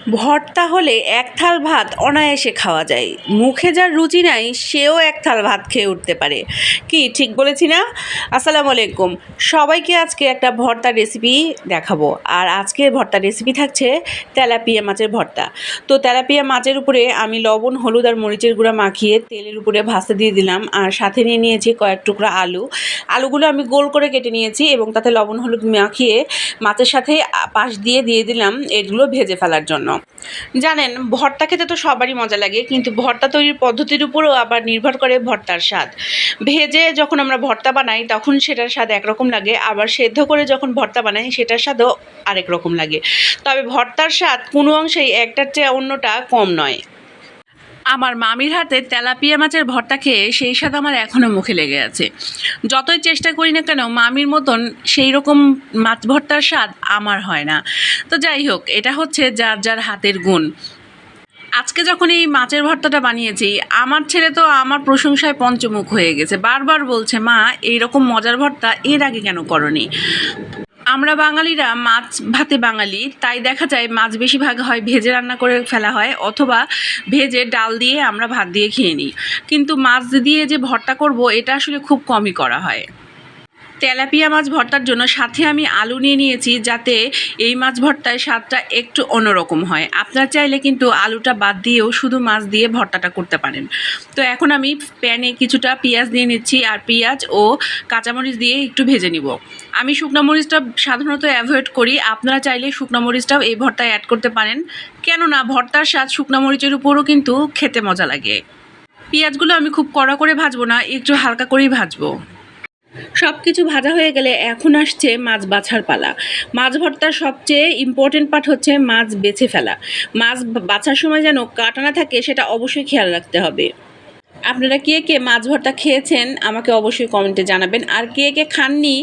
ভর্তা হলে এক থাল ভাত অনায়াসে খাওয়া যায়। মুখে যার রুচি নাই সেও এক থাল ভাত খেয়ে উঠতে পারে। কি ঠিক বলেছি না? আসসালামু আলাইকুম। সবাইকে আজকে একটা ভর্তার রেসিপি দেখাবো। আর আজকের ভর্তার রেসিপি থাকছে তেলাপিয়া মাছের ভর্তা। তো তেলাপিয়া মাছের উপরে আমি লবণ, হলুদ আর মরিচের গুঁড়া মাখিয়ে তেলের উপরে ভাজতে দিয়ে দিলাম। আর সাথে নিয়ে নিয়েছি কয়েক টুকরা আলু। আলুগুলো আমি গোল করে কেটে নিয়েছি এবং তাতে লবণ, হলুদ মাখিয়ে মাছের সাথে পাশ দিয়ে দিলাম এগুলো ভেজে ফেলার জন্য। জানেন, ভর্তা খেতে তো সবারই মজা লাগে, কিন্তু ভর্তা তৈরির পদ্ধতির উপরও আবার নির্ভর করে ভর্তার স্বাদ। ভেজে যখন আমরা ভর্তা বানাই তখন সেটার স্বাদ একরকম লাগে, আবার সেদ্ধ করে যখন ভর্তা বানাই সেটার স্বাদও আরেক রকম লাগে। তবে ভর্তার স্বাদ কোনো অংশেই একটার চেয়ে অন্যটা কম নয়। আমার মামির হাতে তেলাপিয়া মাছের ভর্তা খেয়ে সেই স্বাদ আমার এখনও মুখে লেগে আছে। যতই চেষ্টা করি না কেন মামির মতন সেই রকম মাছ ভর্তার স্বাদ আমার হয় না। তো যাই হোক, এটা হচ্ছে যার যার হাতের গুণ। আজকে যখন এই মাছের ভর্তাটা বানিয়েছি, আমার ছেলে তো আমার প্রশংসায় পঞ্চমুখ হয়ে গেছে। বারবার বলছে, মা এইরকম মজার ভর্তা এর আগে কেন করনি? আমরা বাঙালিরা মাছ ভাতে বাঙালি, তাই দেখা যায় মাছ বেশিরভাগ হয় ভেজে রান্না করে ফেলা হয়, অথবা ভেজে ডাল দিয়ে আমরা ভাত দিয়ে খেয়ে নিই। কিন্তু মাছ দিয়ে যে ভর্তা করব এটা আসলে খুব কমই করা হয়। তেলাপিয়া মাছ ভর্তার জন্য সাথে আমি আলু নিয়ে নিয়েছি, যাতে এই মাছ ভর্তায় স্বাদটা একটু অন্যরকম হয়। আপনারা চাইলে কিন্তু আলুটা বাদ দিয়েও শুধু মাছ দিয়ে ভর্তাটা করতে পারেন। তো এখন আমি প্যানে কিছুটা পেঁয়াজ দিয়ে নিচ্ছি, আর পেঁয়াজ ও কাঁচামরিচ দিয়ে একটু ভেজে নিব। আমি শুকনো মরিচটা সাধারণত অ্যাভয়েড করি, আপনারা চাইলে শুকনো মরিচটাও এই ভর্তায় অ্যাড করতে পারেন, কেননা ভর্তার স্বাদ শুকনো মরিচের উপরও কিন্তু খেতে মজা লাগে। পেঁয়াজগুলো আমি খুব কড়া করে ভাজবো না, একটু হালকা করেই ভাজবো। সব কিছু ভাজা হয়ে গেলে এখন আসছে মাছ বাছার পালা। মাছ ভর্তার সবচেয়ে ইম্পর্টেন্ট পার্ট হচ্ছে মাছ বেছে ফেলা। মাছ বাছার সময় যেন কাটা না থাকে সেটা অবশ্যই খেয়াল রাখতে হবে। আপনারা কে কে মাছ ভর্তা খেয়েছেন আমাকে অবশ্যই কমেন্টে জানাবেন, আর কে কে খাননি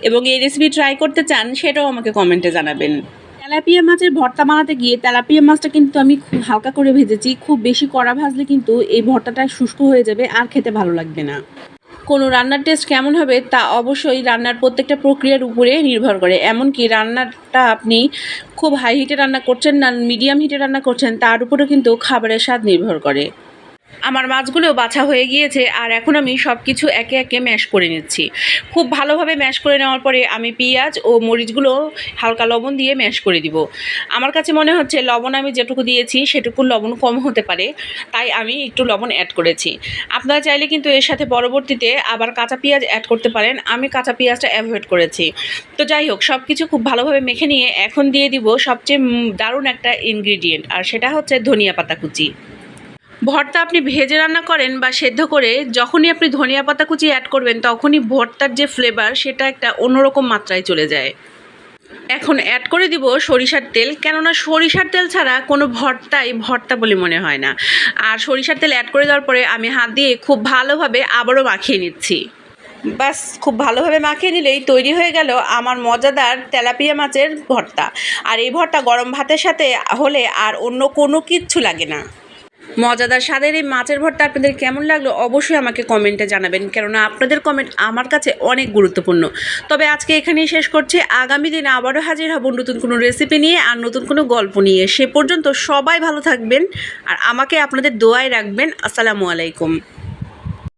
এবং এই রেসিপি ট্রাই করতে চান সেটাও আমাকে কমেন্টে জানাবেন। তেলাপিয়া মাছের ভর্তা বানাতে গিয়ে তেলাপিয়া মাছটা কিন্তু আমি খুব হালকা করে ভেজেছি। খুব বেশি কড়া ভাজলে কিন্তু এই ভর্তাটা শুষ্ক হয়ে যাবে আর খেতে ভালো লাগবে না। কোনো রান্নার টেস্ট কেমন হবে তা অবশ্যই রান্নার প্রত্যেকটা প্রক্রিয়ার উপরে নির্ভর করে। এমনকি রান্নাটা আপনি খুব হাই হিটে রান্না করছেন না মিডিয়াম হিটে রান্না করছেন তার উপরেও কিন্তু খাবারের স্বাদ নির্ভর করে। আমার মাছগুলো বাছা হয়ে গিয়েছে, আর এখন আমি সব কিছু একে একে ম্যাশ করে নিচ্ছি। খুব ভালোভাবে ম্যাশ করে নেওয়ার পরে আমি পেঁয়াজ ও মরিচগুলো হালকা লবণ দিয়ে ম্যাশ করে দিব। আমার কাছে মনে হচ্ছে লবণ আমি যেটুকু দিয়েছি সেটুকু লবণ কম হতে পারে, তাই আমি একটু লবণ অ্যাড করেছি। আপনারা চাইলে কিন্তু এর সাথে পরবর্তীতে আবার কাঁচা পেঁয়াজ অ্যাড করতে পারেন, আমি কাঁচা পেঁয়াজটা অ্যাভয়েড করেছি। তো যাই হোক, সব কিছু খুব ভালোভাবে মেখে নিয়ে এখন দিয়ে দিব সবচেয়ে দারুণ একটা ইনগ্রিডিয়েন্ট, আর সেটা হচ্ছে ধনিয়া পাতা কুচি। ভর্তা আপনি ভেজে রান্না করেন বা সেদ্ধ করে, যখনই আপনি ধনিয়া পাতা কুচি অ্যাড করবেন তখনই ভর্তার যে ফ্লেভার সেটা একটা অন্যরকম মাত্রায় চলে যায়। এখন অ্যাড করে দিব সরিষার তেল, কেননা সরিষার তেল ছাড়া কোনো ভর্তাই ভর্তা বলে মনে হয় না। আর সরিষার তেল অ্যাড করে দেওয়ার পরে আমি হাত দিয়ে খুব ভালোভাবে আবারও মাখিয়ে নিচ্ছি। বাস, খুব ভালোভাবে মাখিয়ে নিলেই তৈরি হয়ে গেল আমার মজাদার তেলাপিয়া মাছের ভর্তা। আর এই ভর্তা গরম ভাতের সাথে হলে আর অন্য কোনো কিচ্ছু লাগে না। মজাদার স্বাদের এই মাছের ভর্তা আপনাদের কেমন লাগলো অবশ্যই আমাকে কমেন্টে জানাবেন, কেননা আপনাদের কমেন্ট আমার কাছে অনেক গুরুত্বপূর্ণ। তবে আজকে এখানেই শেষ করছি। আগামী দিন আবারও হাজির হব নতুন কোনো রেসিপি নিয়ে আর নতুন কোনো গল্প নিয়ে। সে পর্যন্ত সবাই ভালো থাকবেন আর আমাকে আপনাদের দোয়ায় রাখবেন। আসসালামু আলাইকুম।